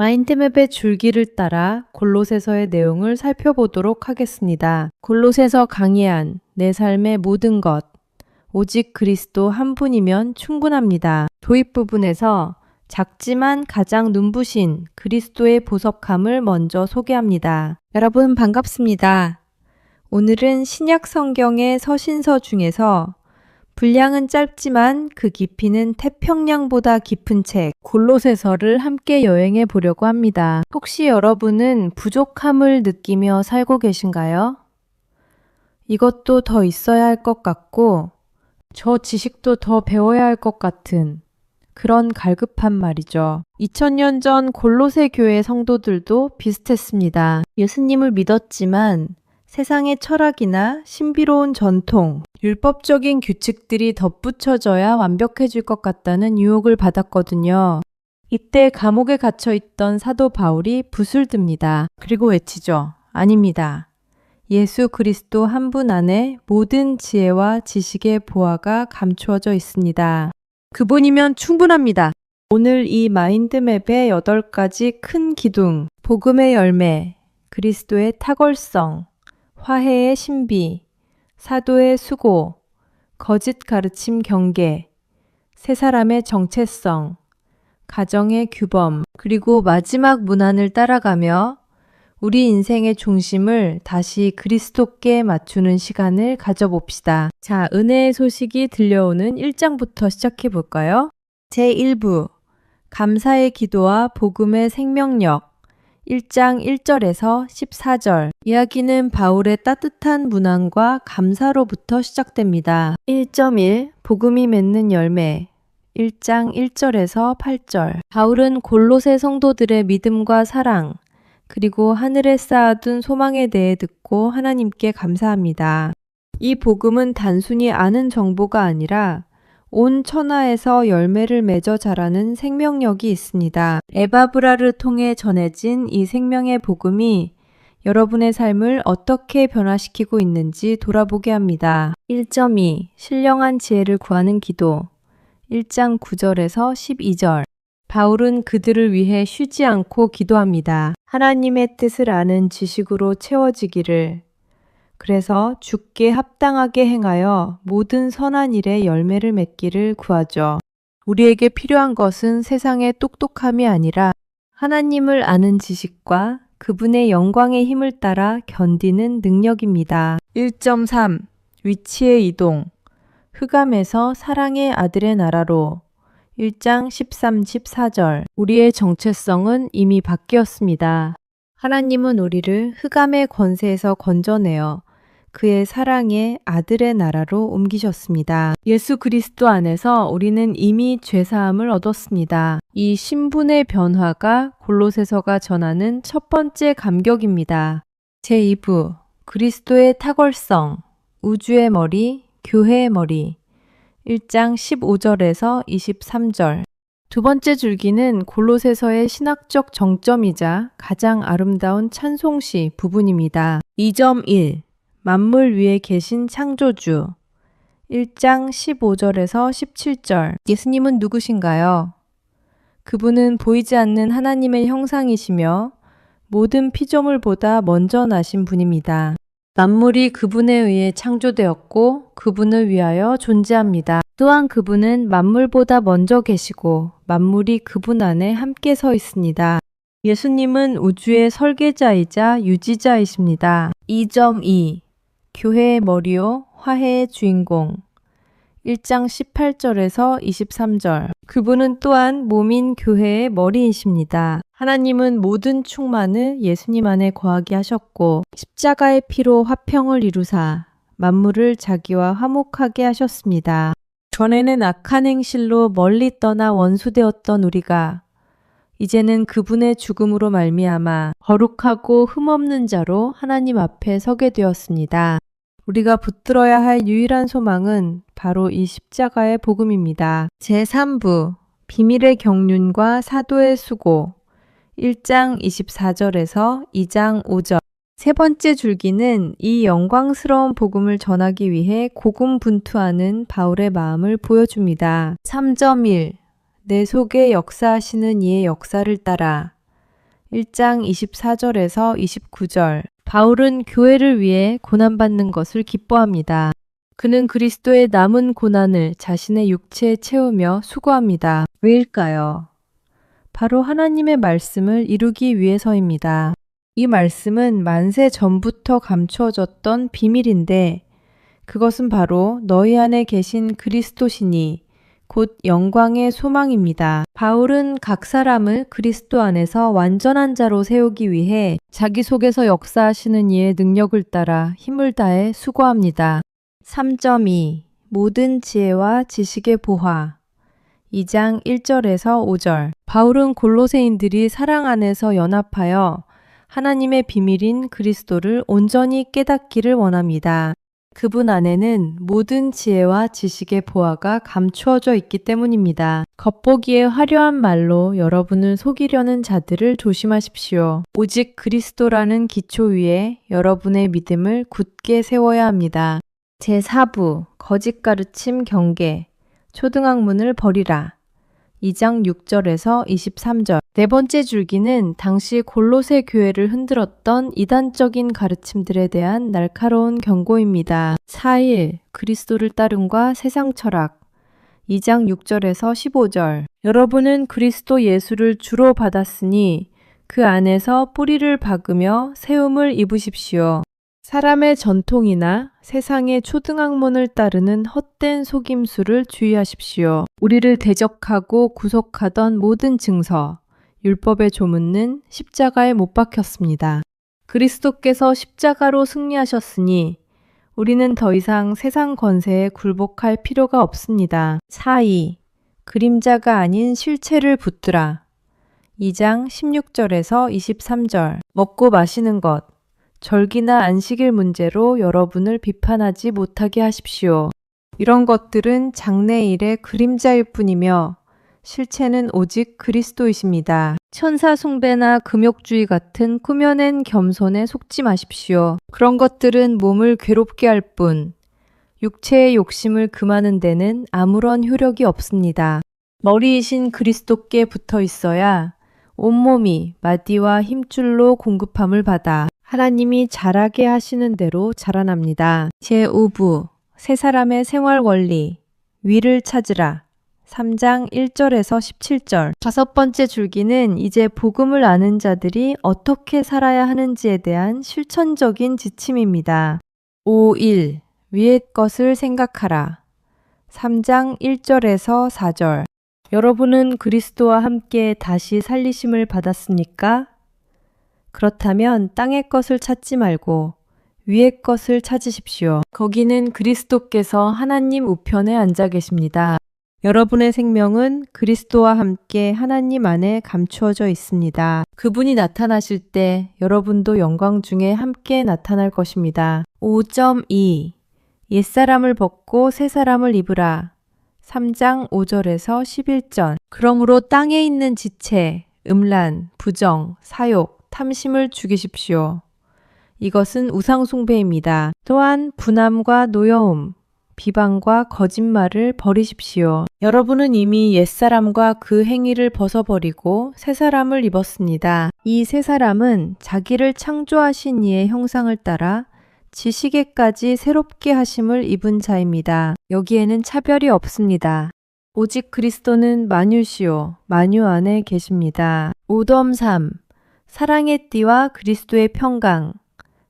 마인드맵의 줄기를 따라 골로새서의 내용을 살펴보도록 하겠습니다. 골로새서 강의한 내 삶의 모든 것, 오직 그리스도 한 분이면 충분합니다. 도입 부분에서 작지만 가장 눈부신 그리스도의 보석함을 먼저 소개합니다. 여러분 반갑습니다. 오늘은 신약 성경의 서신서 중에서 분량은 짧지만 그 깊이는 태평양보다 깊은 책 골로새서를 함께 여행해 보려고 합니다. 혹시 여러분은 부족함을 느끼며 살고 계신가요? 이것도 더 있어야 할 것 같고 저 지식도 더 배워야 할 것 같은 그런 갈급한 말이죠. 2000년 전 골로새 교회 성도들도 비슷했습니다. 예수님을 믿었지만 세상의 철학이나 신비로운 전통, 율법적인 규칙들이 덧붙여져야 완벽해질 것 같다는 유혹을 받았거든요. 이때 감옥에 갇혀 있던 사도 바울이 붓을 듭니다. 그리고 외치죠. 아닙니다. 예수 그리스도 한 분 안에 모든 지혜와 지식의 보화가 감추어져 있습니다. 그분이면 충분합니다. 오늘 이 마인드맵의 8가지 큰 기둥, 복음의 열매, 그리스도의 탁월성, 화해의 신비, 사도의 수고, 거짓 가르침 경계, 세 사람의 정체성, 가정의 규범, 그리고 마지막 문안을 따라가며 우리 인생의 중심을 다시 그리스도께 맞추는 시간을 가져봅시다. 자, 은혜의 소식이 들려오는 1장부터 시작해 볼까요? 제1부, 감사의 기도와 복음의 생명력, 1장 1절에서 14절. 이야기는 바울의 따뜻한 문안과 감사로부터 시작됩니다. 1.1 복음이 맺는 열매 1장 1절에서 8절. 바울은 골로새 성도들의 믿음과 사랑 그리고 하늘에 쌓아둔 소망에 대해 듣고 하나님께 감사합니다. 이 복음은 단순히 아는 정보가 아니라 온 천하에서 열매를 맺어 자라는 생명력이 있습니다. 에바브라를 통해 전해진 이 생명의 복음이 여러분의 삶을 어떻게 변화시키고 있는지 돌아보게 합니다. 1.2 신령한 지혜를 구하는 기도 1장 9절에서 12절. 바울은 그들을 위해 쉬지 않고 기도합니다. 하나님의 뜻을 아는 지식으로 채워지기를, 그래서 주께 합당하게 행하여 모든 선한 일에 열매를 맺기를 구하죠. 우리에게 필요한 것은 세상의 똑똑함이 아니라 하나님을 아는 지식과 그분의 영광의 힘을 따라 견디는 능력입니다. 1.3 위치의 이동 흑암에서 사랑의 아들의 나라로 1장 13, 14절. 우리의 정체성은 이미 바뀌었습니다. 하나님은 우리를 흑암의 권세에서 건져내어 그의 사랑의 아들의 나라로 옮기셨습니다. 예수 그리스도 안에서 우리는 이미 죄사함을 얻었습니다. 이 신분의 변화가 골로새서가 전하는 첫 번째 감격입니다. 제2부 그리스도의 탁월성, 우주의 머리, 교회의 머리 1장 15절에서 23절. 두 번째 줄기는 골로새서의 신학적 정점이자 가장 아름다운 찬송시 부분입니다. 2.1 만물 위에 계신 창조주 1장 15절에서 17절. 예수님은 누구신가요? 그분은 보이지 않는 하나님의 형상이시며 모든 피조물보다 먼저 나신 분입니다. 만물이 그분에 의해 창조되었고 그분을 위하여 존재합니다. 또한 그분은 만물보다 먼저 계시고 만물이 그분 안에 함께 서 있습니다. 예수님은 우주의 설계자이자 유지자이십니다. 2.2 교회의 머리요 화해의 주인공 1장 18절에서 23절. 그분은 또한 몸인 교회의 머리이십니다. 하나님은 모든 충만을 예수님 안에 거하게 하셨고 십자가의 피로 화평을 이루사 만물을 자기와 화목하게 하셨습니다. 전에는 악한 행실로 멀리 떠나 원수되었던 우리가 이제는 그분의 죽음으로 말미암아 거룩하고 흠없는 자로 하나님 앞에 서게 되었습니다. 우리가 붙들어야 할 유일한 소망은 바로 이 십자가의 복음입니다. 제3부 비밀의 경륜과 사도의 수고 1장 24절에서 2장 5절. 세 번째 줄기는 이 영광스러운 복음을 전하기 위해 고군분투하는 바울의 마음을 보여줍니다. 3.1 내 속에 역사하시는 이의 역사를 따라 1장 24절에서 29절. 바울은 교회를 위해 고난받는 것을 기뻐합니다. 그는 그리스도의 남은 고난을 자신의 육체에 채우며 수고합니다. 왜일까요? 바로 하나님의 말씀을 이루기 위해서입니다. 이 말씀은 만세 전부터 감추어졌던 비밀인데 그것은 바로 너희 안에 계신 그리스도시니 곧 영광의 소망입니다. 바울은 각 사람을 그리스도 안에서 완전한 자로 세우기 위해 자기 속에서 역사하시는 이의 능력을 따라 힘을 다해 수고합니다. 3.2 모든 지혜와 지식의 보화 2장 1절에서 5절. 바울은 골로새인들이 사랑 안에서 연합하여 하나님의 비밀인 그리스도를 온전히 깨닫기를 원합니다. 그분 안에는 모든 지혜와 지식의 보화가 감추어져 있기 때문입니다. 겉보기에 화려한 말로 여러분을 속이려는 자들을 조심하십시오. 오직 그리스도라는 기초 위에 여러분의 믿음을 굳게 세워야 합니다. 제4부 거짓 가르침 경계 초등학문을 버리라 2장 6절에서 23절. 네 번째 줄기는 당시 골로새 교회를 흔들었던 이단적인 가르침들에 대한 날카로운 경고입니다. 4일 그리스도를 따름과 세상 철학 2장 6절에서 15절. 여러분은 그리스도 예수를 주로 받았으니 그 안에서 뿌리를 박으며 세움을 입으십시오. 사람의 전통이나 세상의 초등학문을 따르는 헛된 속임수를 주의하십시오. 우리를 대적하고 구속하던 모든 증서, 율법의 조문은 십자가에 못 박혔습니다. 그리스도께서 십자가로 승리하셨으니 우리는 더 이상 세상 권세에 굴복할 필요가 없습니다. 4.2 그림자가 아닌 실체를 붙들아 2장 16절에서 23절. 먹고 마시는 것 절기나 안식일 문제로 여러분을 비판하지 못하게 하십시오. 이런 것들은 장래일의 그림자일 뿐이며 실체는 오직 그리스도이십니다. 천사 숭배나 금욕주의 같은 꾸며낸 겸손에 속지 마십시오. 그런 것들은 몸을 괴롭게 할 뿐 육체의 욕심을 금하는 데는 아무런 효력이 없습니다. 머리이신 그리스도께 붙어 있어야 온몸이 마디와 힘줄로 공급함을 받아 하나님이 자라게 하시는 대로 자라납니다. 제5부 세 사람의 생활 원리 위를 찾으라 3장 1절에서 17절. 다섯 번째 줄기는 이제 복음을 아는 자들이 어떻게 살아야 하는지에 대한 실천적인 지침입니다. 5.1 위의 것을 생각하라 3장 1절에서 4절. 여러분은 그리스도와 함께 다시 살리심을 받았습니까? 그렇다면 땅의 것을 찾지 말고 위의 것을 찾으십시오. 거기는 그리스도께서 하나님 우편에 앉아 계십니다. 여러분의 생명은 그리스도와 함께 하나님 안에 감추어져 있습니다. 그분이 나타나실 때 여러분도 영광 중에 함께 나타날 것입니다. 5.2 옛사람을 벗고 새사람을 입으라 3장 5절에서 11절. 그러므로 땅에 있는 지체, 음란, 부정, 사욕, 탐심을 죽이십시오. 이것은 우상숭배입니다. 또한 분함과 노여움, 비방과 거짓말을 버리십시오. 여러분은 이미 옛사람과 그 행위를 벗어버리고 새사람을 입었습니다. 이 새사람은 자기를 창조하신 이의 형상을 따라 지식에까지 새롭게 하심을 입은 자입니다. 여기에는 차별이 없습니다. 오직 그리스도는 만유시요 만유 안에 계십니다. 5.3 사랑의 띠와 그리스도의 평강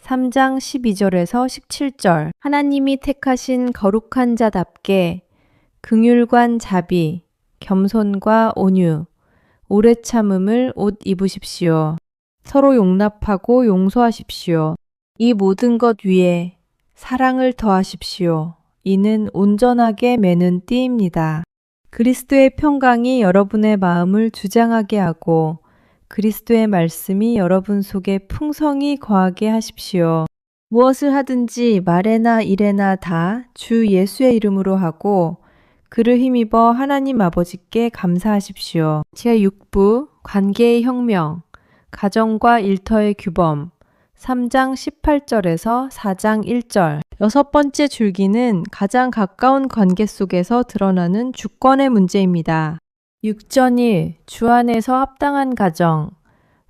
3장 12절에서 17절. 하나님이 택하신 거룩한 자답게 긍휼관 자비, 겸손과 온유, 오래 참음을 옷 입으십시오. 서로 용납하고 용서하십시오. 이 모든 것 위에 사랑을 더하십시오. 이는 온전하게 매는 띠입니다. 그리스도의 평강이 여러분의 마음을 주장하게 하고 그리스도의 말씀이 여러분 속에 풍성히 거하게 하십시오. 무엇을 하든지 말에나 일에나 다 주 예수의 이름으로 하고 그를 힘입어 하나님 아버지께 감사하십시오. 제6부 관계의 혁명, 가정과 일터의 규범 3장 18절에서 4장 1절. 여섯 번째 줄기는 가장 가까운 관계 속에서 드러나는 주권의 문제입니다. 6.1 주 안에서 합당한 가정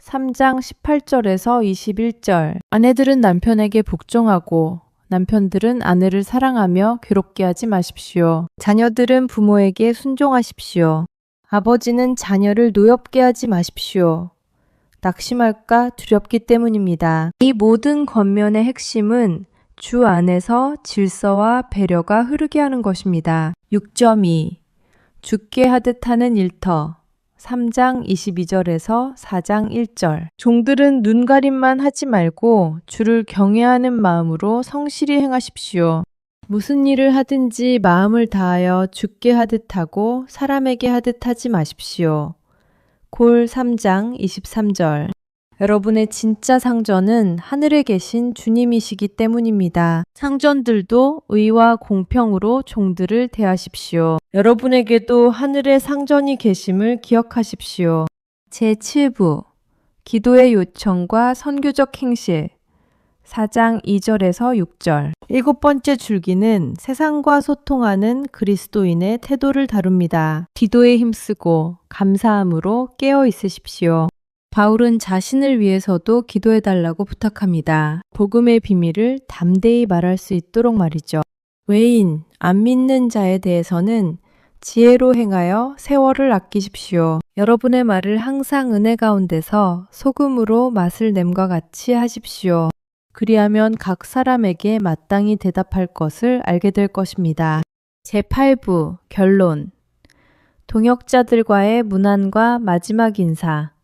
3장 18절에서 21절. 아내들은 남편에게 복종하고 남편들은 아내를 사랑하며 괴롭게 하지 마십시오. 자녀들은 부모에게 순종하십시오. 아버지는 자녀를 노엽게 하지 마십시오. 낙심할까 두렵기 때문입니다. 이 모든 권면의 핵심은 주 안에서 질서와 배려가 흐르게 하는 것입니다. 6.2 죽게 하듯 하는 일터 3장 22절에서 4장 1절. 종들은 눈가림만 하지 말고 주를 경외하는 마음으로 성실히 행하십시오. 무슨 일을 하든지 마음을 다하여 주께 하듯 하고 사람에게 하듯 하지 마십시오. 골 3장 23절. 여러분의 진짜 상전은 하늘에 계신 주님이시기 때문입니다. 상전들도 의와 공평으로 종들을 대하십시오. 여러분에게도 하늘의 상전이 계심을 기억하십시오. 제7부 기도의 요청과 선교적 행실 4장 2절에서 6절. 7번째 줄기는 세상과 소통하는 그리스도인의 태도를 다룹니다. 기도에 힘쓰고 감사함으로 깨어 있으십시오. 바울은 자신을 위해서도 기도해달라고 부탁합니다. 복음의 비밀을 담대히 말할 수 있도록 말이죠. 외인, 안 믿는 자에 대해서는 지혜로 행하여 세월을 아끼십시오. 여러분의 말을 항상 은혜 가운데서 소금으로 맛을 냄과 같이 하십시오. 그리하면 각 사람에게 마땅히 대답할 것을 알게 될 것입니다. 제8부 결론. 동역자들과의 문안과 마지막 인사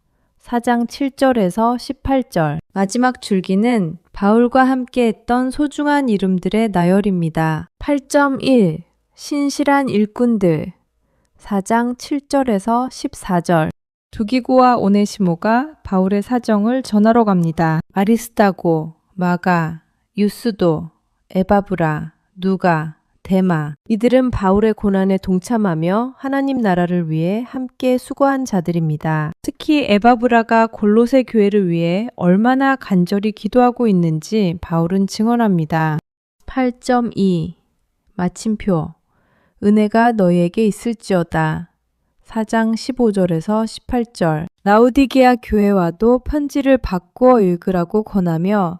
4장 7절에서 18절. 마지막 줄기는 바울과 함께 했던 소중한 이름들의 나열입니다. 8.1 신실한 일꾼들 4장 7절에서 14절. 두기고와 오네시모가 바울의 사정을 전하러 갑니다. 아리스다고, 마가, 유스도, 에바브라, 누가, 데마. 이들은 바울의 고난에 동참하며 하나님 나라를 위해 함께 수고한 자들입니다. 특히 에바브라가 골로새 교회를 위해 얼마나 간절히 기도하고 있는지 바울은 증언합니다. 8.2 마침표. 은혜가 너희에게 있을지어다. 4장 15절에서 18절. 라우디게아 교회와도 편지를 바꾸어 읽으라고 권하며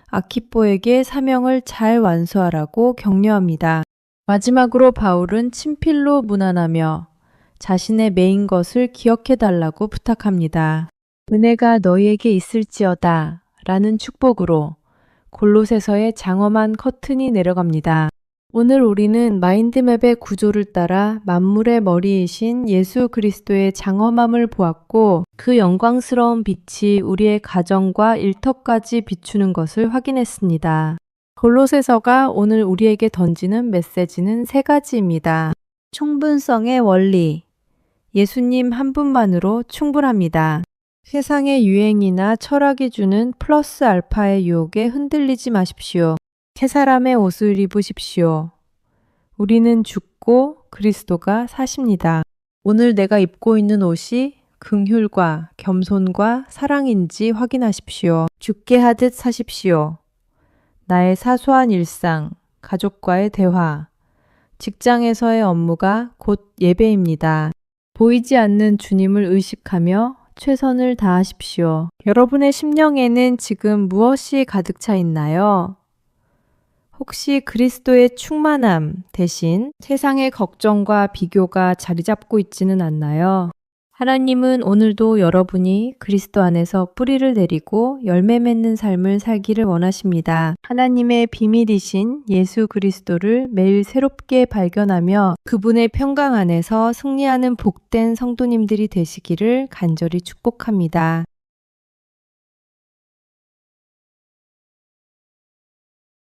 아키뽀에게 사명을 잘 완수하라고 격려합니다. 마지막으로 바울은 친필로 문안하며 자신의 메인 것을 기억해달라고 부탁합니다. 은혜가 너희에게 있을지어다 라는 축복으로 골로새서의 장엄한 커튼이 내려갑니다. 오늘 우리는 마인드맵의 구조를 따라 만물의 머리이신 예수 그리스도의 장엄함을 보았고 그 영광스러운 빛이 우리의 가정과 일터까지 비추는 것을 확인했습니다. 골로새서가 오늘 우리에게 던지는 메시지는 3가지입니다. 충분성의 원리. 예수님 한 분만으로 충분합니다. 세상의 유행이나 철학이 주는 플러스 알파의 유혹에 흔들리지 마십시오. 새사람의 옷을 입으십시오. 우리는 죽고 그리스도가 사십니다. 오늘 내가 입고 있는 옷이 긍휼과 겸손과 사랑인지 확인하십시오. 죽게 하듯 사십시오. 나의 사소한 일상, 가족과의 대화, 직장에서의 업무가 곧 예배입니다. 보이지 않는 주님을 의식하며 최선을 다하십시오. 여러분의 심령에는 지금 무엇이 가득 차 있나요? 혹시 그리스도의 충만함 대신 세상의 걱정과 비교가 자리 잡고 있지는 않나요? 하나님은 오늘도 여러분이 그리스도 안에서 뿌리를 내리고 열매 맺는 삶을 살기를 원하십니다. 하나님의 비밀이신 예수 그리스도를 매일 새롭게 발견하며 그분의 평강 안에서 승리하는 복된 성도님들이 되시기를 간절히 축복합니다.